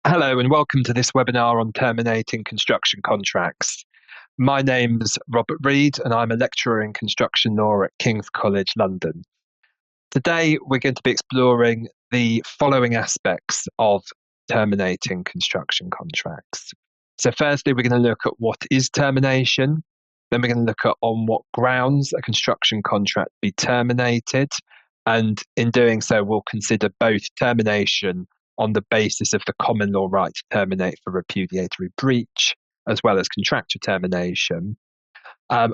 Hello and welcome to this webinar on terminating construction contracts. My name's Robert Reed and I'm a lecturer in construction law at King's College London. Today we're going to be exploring the following aspects of terminating construction contracts. So firstly, we're going to look at what is termination. Then we're going to look at on what grounds a construction contract be terminated. And in doing so, we'll consider both termination on the basis of the common law right to terminate for repudiatory breach, as well as contractual termination.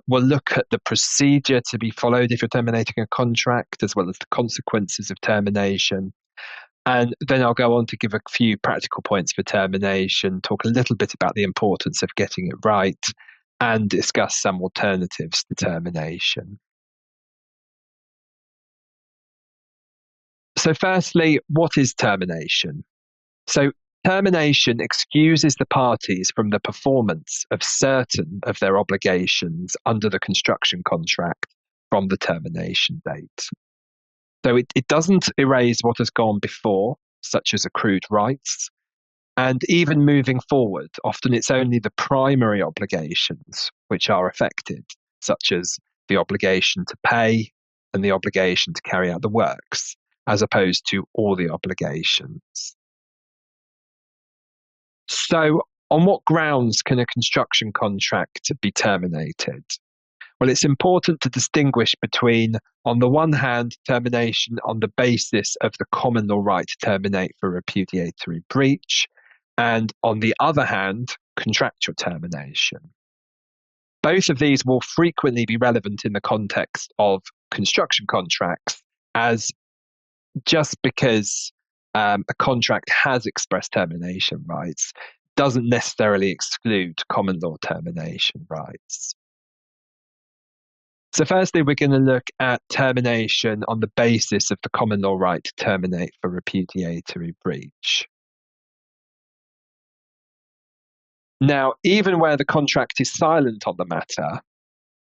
We'll look at the procedure to be followed if you're terminating a contract, as well as the consequences of termination. And then I'll go on to give a few practical points for termination, talk a little bit about the importance of getting it right, and discuss some alternatives to termination. So firstly, what is termination? So termination excuses the parties from the performance of certain of their obligations under the construction contract from the termination date. So it doesn't erase what has gone before, such as accrued rights. And even moving forward, often it's only the primary obligations which are affected, such as the obligation to pay and the obligation to carry out the works, as opposed to all the obligations. So, on what grounds can a construction contract be terminated? Well, it's important to distinguish between, on the one hand, termination on the basis of the common law right to terminate for repudiatory breach, and on the other hand, contractual termination. Both of these will frequently be relevant in the context of construction contracts, as just because a contract has express termination rights doesn't necessarily exclude common law termination rights. So firstly, we're going to look at termination on the basis of the common law right to terminate for repudiatory breach. Now, even where the contract is silent on the matter,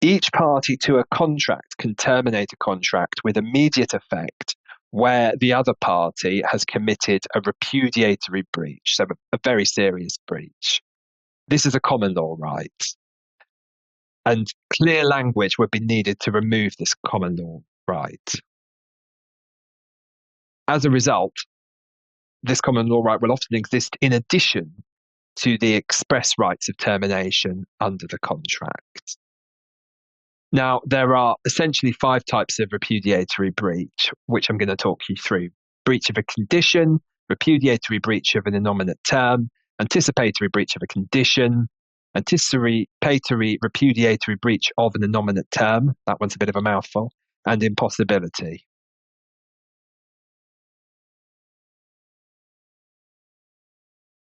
each party to a contract can terminate a contract with immediate effect where the other party has committed a repudiatory breach, so a very serious breach. This is a common law right. And clear language would be needed to remove this common law right. As a result, this common law right will often exist in addition to the express rights of termination under the contract. Now, there are essentially 5 types of repudiatory breach, which I'm going to talk you through. Breach of a condition, repudiatory breach of an innominate term, anticipatory breach of a condition, anticipatory repudiatory breach of an innominate term, that one's a bit of a mouthful, and impossibility.